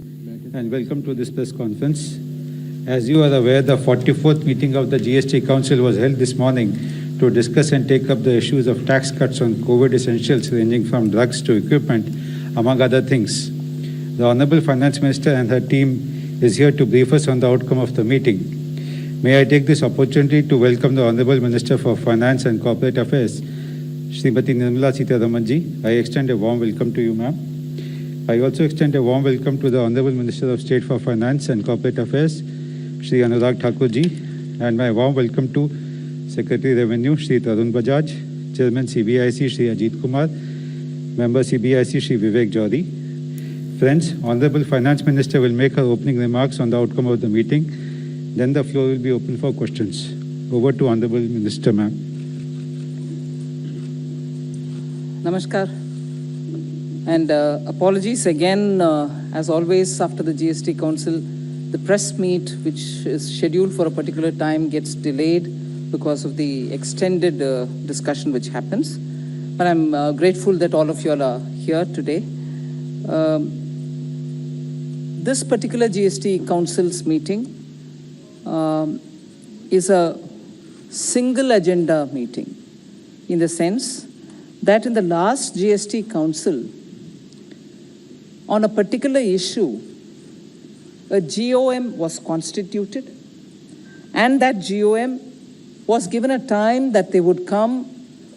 And welcome to this press conference. As you are aware, the 44th meeting of the GST Council was held this morning to discuss and take up the issues of tax cuts on COVID essentials ranging from drugs to equipment, among other things. The Honorable Finance Minister and her team is here to brief us on the outcome of the meeting. May I take this opportunity to welcome the Honorable Minister for Finance and Corporate Affairs, Srimati Nirmala Sitharaman ji. I extend a warm welcome to you, ma'am. I also extend a warm welcome to the Honorable Minister of State for Finance and Corporate Affairs, Shri Anurag Thakur ji, and my warm welcome to Secretary Revenue, Shri Tarun Bajaj, Chairman CBIC, Shri Ajit Kumar, Member CBIC, Shri Vivek Jodhi. Friends, Honorable Finance Minister will make her opening remarks on the outcome of the meeting. Then the floor will be open for questions. Over to Honorable Minister, ma'am. Namaskar. And apologies again, as always, after the GST Council, the press meet, which is scheduled for a particular time, gets delayed because of the extended discussion which happens. But I'm grateful that all of you all are here today. This particular GST Council's meeting is a single agenda meeting, in the sense that in the last GST Council, on a particular issue, a GOM was constituted, and that GOM was given a time that they would come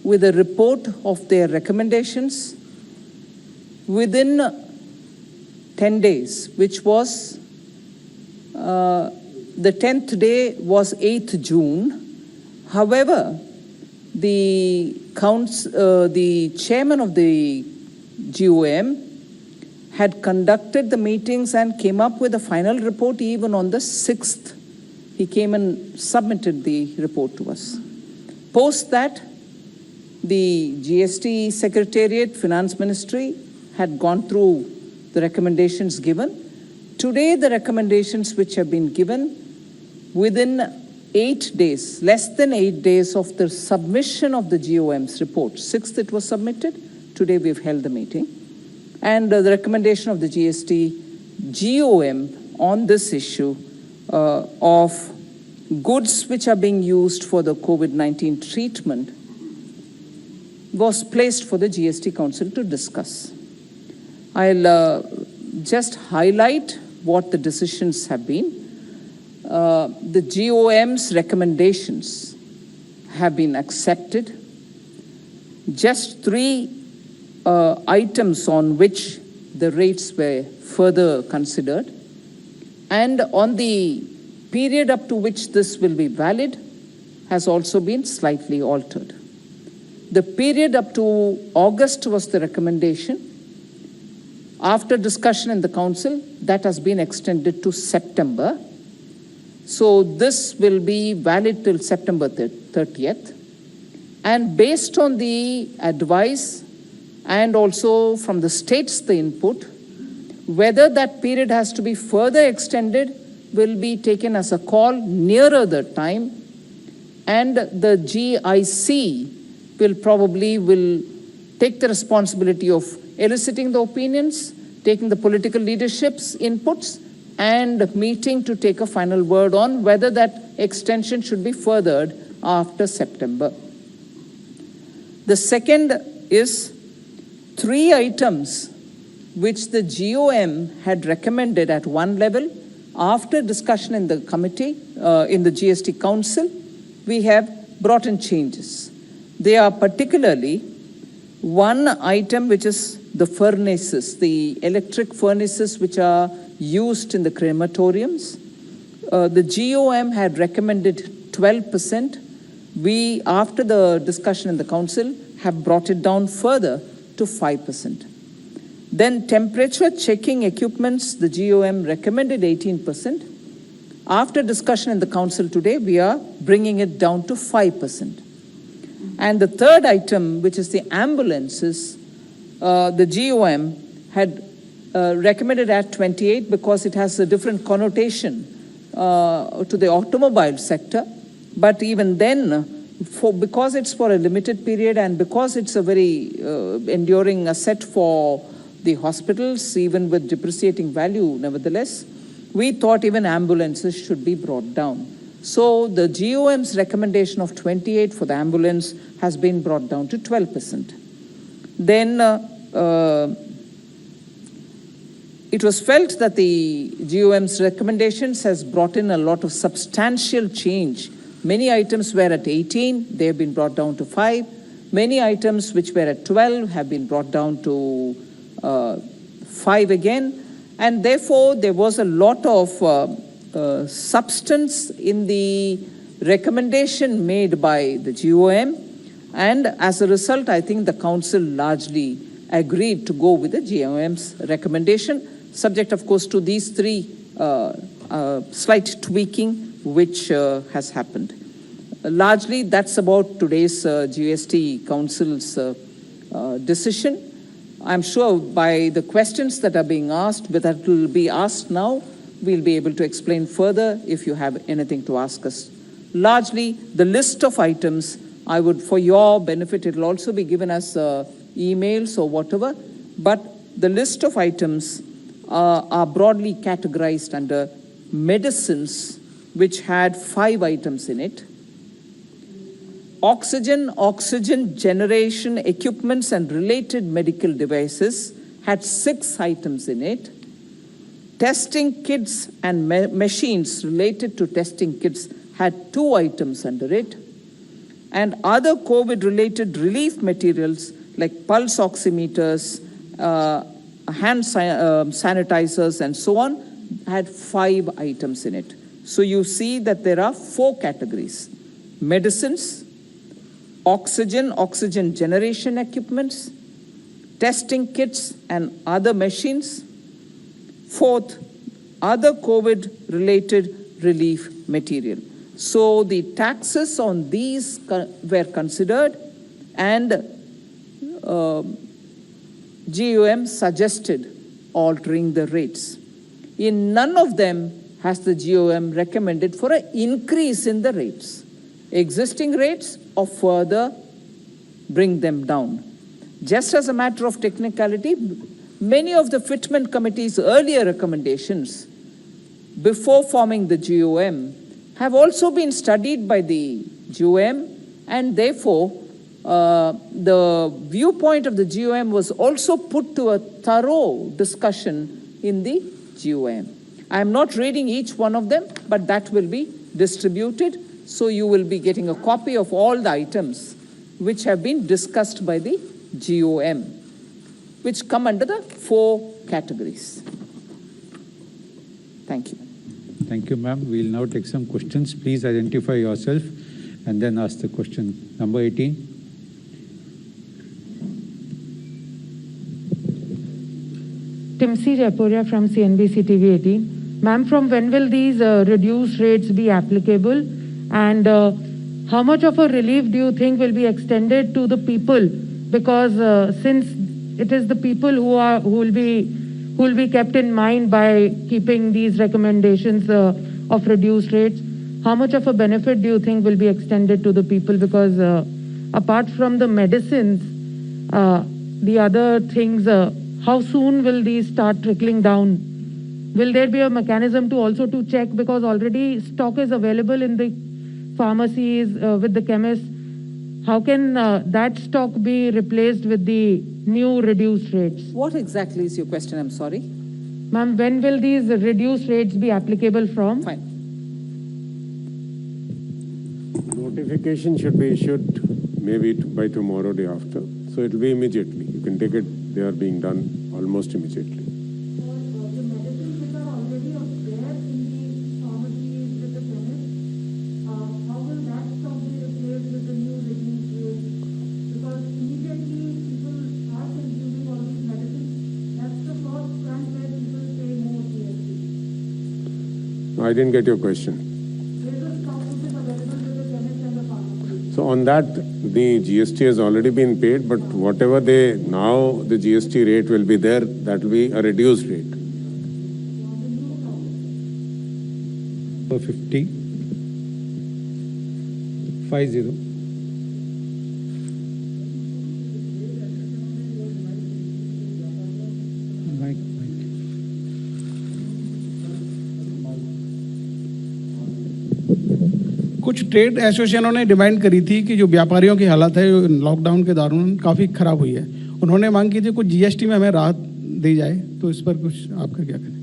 with a report of their recommendations within 10 days, which was the 10th day was 8th June. However, the chairman of the GOM had conducted the meetings and came up with a final report even on the 6th. He came and submitted the report to us. Post that, the GST Secretariat, Finance Ministry had gone through the recommendations given. Today, the recommendations which have been given within 8 days, less than 8 days of the submission of the GOM's report. 6th it was submitted. Today we've held the meeting. And the recommendation of the GST GOM on this issue of goods which are being used for the COVID-19 treatment was placed for the GST Council to discuss. I'll just highlight what the decisions have been. The GOM's recommendations have been accepted. Just 3 items on which the rates were further considered, and on the period up to which this will be valid has also been slightly altered. The period up to August was the recommendation. After discussion in the Council, that has been extended to September. So this will be valid till September 30th. And based on the advice and also from the states, the input, whether that period has to be further extended will be taken as a call nearer the time, and the GIC will take the responsibility of eliciting the opinions, taking the political leadership's inputs, and meeting to take a final word on whether that extension should be furthered after September. The second is 3 items which the GOM had recommended at one level. After discussion in the committee, in the GST Council, we have brought in changes. They are particularly one item which is the furnaces, the electric furnaces which are used in the crematoriums. The GOM had recommended 12%. We, after the discussion in the Council, have brought it down further to 5%. Then temperature checking equipments, the GOM recommended 18%. After discussion in the Council today, we are bringing it down to 5%. And the third item, which is the ambulances, the GOM had recommended at 28 because it has a different connotation to the automobile sector. But even then, because it's for a limited period and because it's a very enduring asset for the hospitals, even with depreciating value, nevertheless, we thought even ambulances should be brought down. So the GOM's recommendation of 28 for the ambulance has been brought down to 12%. Then it was felt that the GOM's recommendations has brought in a lot of substantial change. Many items were at 18, they have been brought down to 5. Many items which were at 12 have been brought down to 5 again. And therefore, there was a lot of substance in the recommendation made by the GOM. And as a result, I think the council largely agreed to go with the GOM's recommendation, subject, of course, to these three slight tweaking which has happened. Largely, that's about today's GST Council's decision. I'm sure by the questions that are being asked, but that will be asked now, we'll be able to explain further if you have anything to ask us. Largely, the list of items, I would, for your benefit, it will also be given as emails or whatever, but the list of items are broadly categorized under medicines, which had 5 items in it. Oxygen generation equipments and related medical devices had 6 items in it. Testing kits and machines related to testing kits had 2 items under it. And other COVID-related relief materials like pulse oximeters, hand sanitizers, and so on, had 5 items in it. So you see that there are 4 categories: medicines, oxygen generation equipments, testing kits and other machines. 4th, other COVID-related relief material. So the taxes on these were considered, and GOM suggested altering the rates. In none of them has the GOM recommended for an increase in the rates. Existing rates or further bring them down. Just as a matter of technicality, many of the Fitment Committee's earlier recommendations before forming the GOM have also been studied by the GOM, and therefore the viewpoint of the GOM was also put to a thorough discussion in the GOM. I am not reading each one of them, but that will be distributed. So you will be getting a copy of all the items which have been discussed by the GOM, which come under the 4 categories. Thank you. Thank you, ma'am. We'll now take some questions. Please identify yourself and then ask the question. Number 18. Timsi Japuria from CNBC TV 18. Ma'am, from when will these reduced rates be applicable? And how much of a relief do you think will be extended to the people? Because since it is the people who will be kept in mind by keeping these recommendations of reduced rates, how much of a benefit do you think will be extended to the people? Because apart from the medicines, the other things, how soon will these start trickling down? Will there be a mechanism to also to check, because already stock is available in the pharmacies with the chemists? How can that stock be replaced with the new reduced rates? What exactly is your question? I'm sorry. Ma'am, when will these reduced rates be applicable from? Fine. Notification should be issued maybe by tomorrow, day after. So it will be immediately. You can take it, they are being done almost immediately. The medicines which are already there in the pharmacies with the chemists, how will that stock be replaced with the new reduced rates? Because immediately people are consuming all these medicines. That's the first front where people pay more GST. I didn't get your question. There is a stock which is available with the chemists and the pharmacies. So on that, the GST has already been paid, but whatever now the GST rate will be there, that will be a reduced rate. Number 50. 50. कुछ trade एसोसिएशनों ने demand करी थी कि जो व्यापारियों की हालत है लॉकडाउन के दौरान काफ़ी खराब हुई है, उन्होंने मांग की थी कुछ जीएसटी में हमें राहत दी जाए, तो इस पर कुछ आपका क्या कहना है?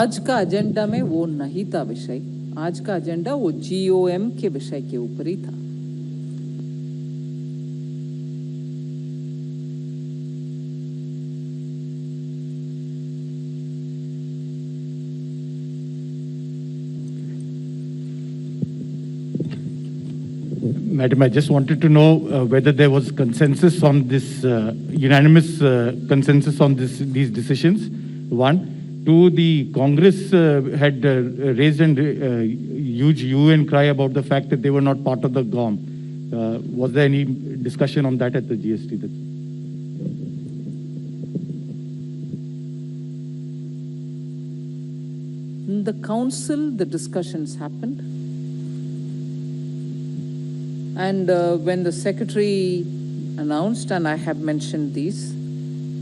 आज का एजेंडा में वो नहीं था विषय, आज का एजेंडा वो जीओएम के विषय के ऊपर ही था। Madam, I just wanted to know whether there was consensus on this, unanimous consensus on these decisions. One. Two, the Congress had raised a huge hue and cry about the fact that they were not part of the GOM. Was there any discussion on that at the GST? In the council, the discussions happened. And when the secretary announced, and I have mentioned these,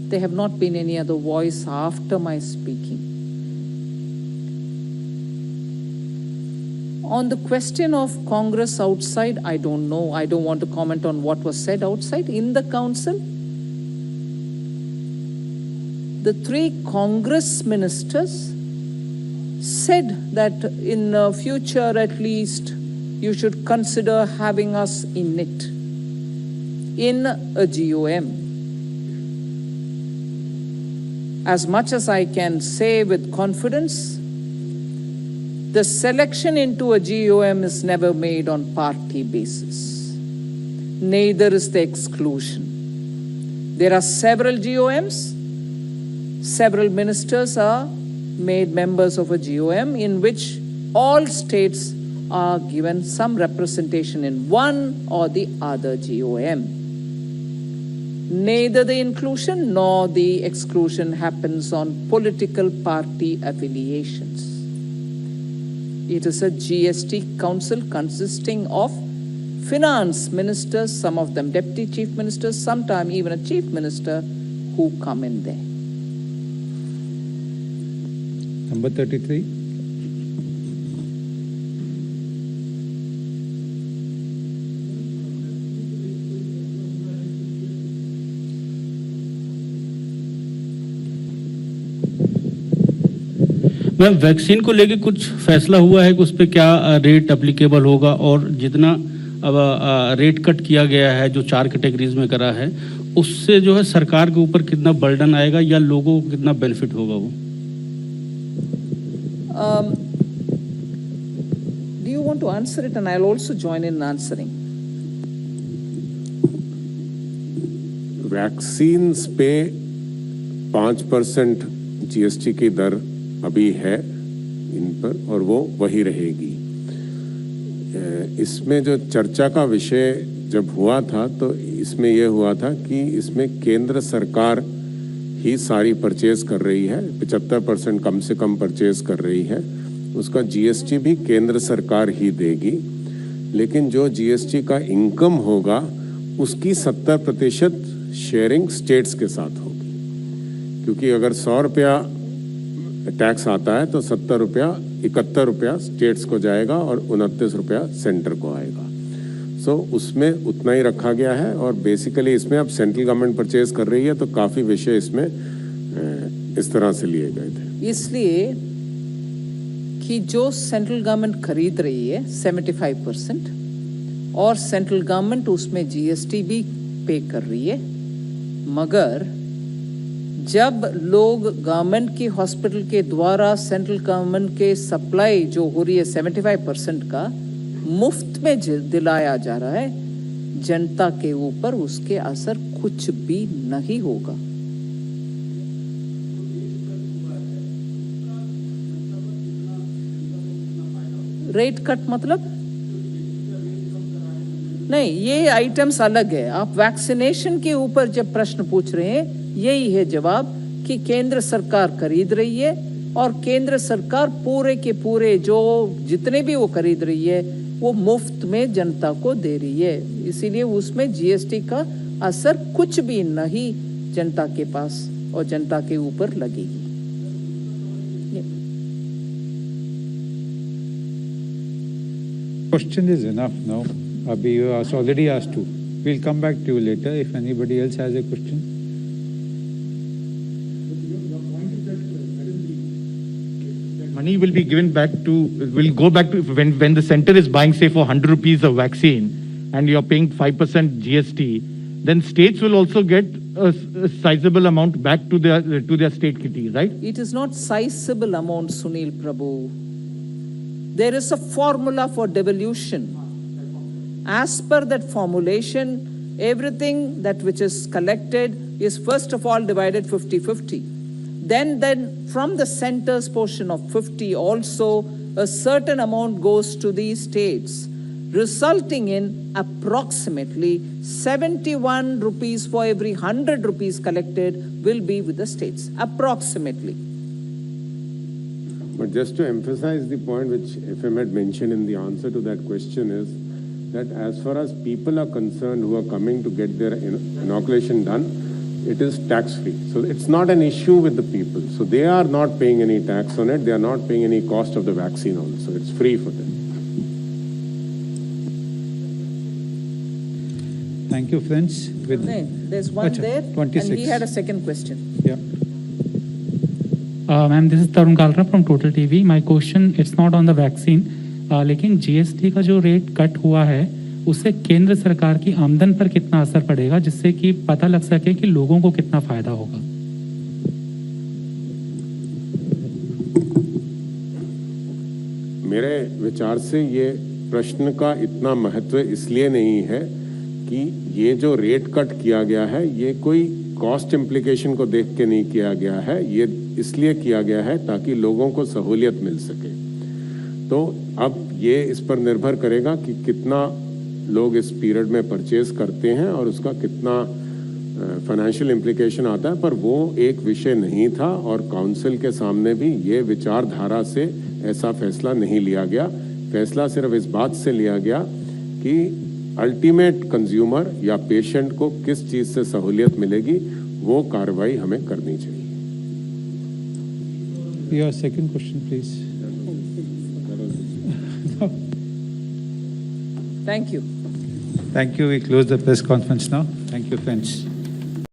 there have not been any other voice after my speaking. On the question of Congress outside, I don't know. I don't want to comment on what was said outside. In the council, the 3 Congress ministers said that in future at least you should consider having us in it, in a GOM. As much as I can say with confidence, the selection into a GOM is never made on party basis. Neither is the exclusion. There are several GOMs. Several ministers are made members of a GOM in which all states are given some representation in one or the other GOM. Neither the inclusion nor the exclusion happens on political party affiliations. It is a GST council consisting of finance ministers, some of them deputy chief ministers, sometimes even a chief minister who come in there. Number 33. Ma'am, vaccine को लेके कुछ फैसला हुआ है कि उस पर क्या रेट एप्लीकेबल होगा, और जितना अब रेट कट किया गया है जो 4 कैटेगरीज में करा है, उससे जो है सरकार के ऊपर कितना बर्डन आएगा या लोगों को कितना बेनिफिट होगा वो? Do you want to answer it, and I'll also join in answering? Vaccines पे 5% जीएसटी की दर अभी है इन पर, और वो वही रहेगी। इसमें जो चर्चा का विषय जब हुआ था तो इसमें यह हुआ था कि इसमें केंद्र सरकार ही सारी परचेज कर रही है, 75% कम से कम परचेज कर रही है, उसका जीएसटी भी केंद्र सरकार ही देगी। लेकिन जो जीएसटी का इनकम होगा उसकी 70% शेयरिंग स्टेट्स के साथ होगी, क्योंकि अगर 100 रुपया टैक्स आता है तो 70 रुपया 71 रुपया स्टेट्स को जाएगा और 29 रुपया सेंटर को आएगा। सो उसमें उतना ही रखा गया है, और बेसिकली इसमें अब सेंट्रल गवर्नमेंट परचेज कर रही है तो काफ़ी विषय इसमें इस तरह से लिए गए थे। इसलिए कि जो सेंट्रल गवर्नमेंट खरीद रही है 75%, और सेंट्रल गवर्नमेंट उसमें जीएसटी भी पे कर रही है, मगर जब लोग गवर्नमेंट की हॉस्पिटल के द्वारा सेंट्रल गवर्नमेंट के सप्लाई जो हो रही है 75% का मुफ्त में दिलाया जा रहा है, जनता के ऊपर उसके असर कुछ भी नहीं होगा। रेट कट मतलब नहीं, ये आइटम्स अलग है। आप वैक्सीनेशन के ऊपर जब प्रश्न पूछ रहे हैं, यही है जवाब कि केंद्र सरकार खरीद रही है, और केंद्र सरकार पूरे के पूरे जो जितने भी वो खरीद रही है वो मुफ्त में जनता को दे रही है। इसीलिए उसमें जीएसटी का असर कुछ भी नहीं जनता के पास और जनता के ऊपर लगेगी। question is enough now. Abhi, you already asked two. We'll come back to you later if anybody else has a question. Money will be given back to, will go back to, when the center is buying, say, for 100 rupees of vaccine and you're paying 5% GST, then states will also get a sizable amount back to their state kitty, right? It is not sizable amount, Sunil Prabhu. There is a formula for devolution. As per that formulation, everything that which is collected is first of all divided 50-50. Then from the center's portion of 50 also, a certain amount goes to these states, resulting in approximately 71 rupees for every 100 rupees collected will be with the states, approximately. But just to emphasize the point which FM had mentioned in the answer to that question is that as far as people are concerned who are coming to get their inoculation done, it is tax-free. So it's not an issue with the people. So they are not paying any tax on it. They are not paying any cost of the vaccine also. It's free for them. Thank you, friends. There's one Acha, there, 26. and he had a second question. Yeah. Ma'am, this is Tarun Kalra from Total TV. My question, it's not on the vaccine, लेकिन GST का जो rate cut हुआ है उससे केंद्र सरकार की आमदन पर कितना असर पड़ेगा जिससे कि पता लग सके कि लोगों को कितना फायदा होगा? मेरे विचार से ये प्रश्न का इतना महत्व इसलिए नहीं है कि ये जो रेट कट किया गया है ये कोई कॉस्ट इम्प्लीकेशन को देख के नहीं किया गया है, ये इसलिए किया गया है ताकि लोगों को सहूलियत मिल सके। तो अब ये इस पर निर्भर करेगा कि कितना लोग इस पीरियड में परचेज करते हैं और उसका कितना फाइनेंशियल इम्प्लीकेशन आता है, पर वो एक विषय नहीं था और काउंसिल के सामने भी ये विचारधारा से ऐसा फैसला नहीं लिया गया। फैसला सिर्फ इस बात से लिया गया कि अल्टीमेट कंज्यूमर या पेशेंट को किस चीज से सहूलियत मिलेगी, वो कार्रवाई हमें करनी चाहिए। Your second question, please. Thank you. Thank you. We close the press conference now. Thank you, friends.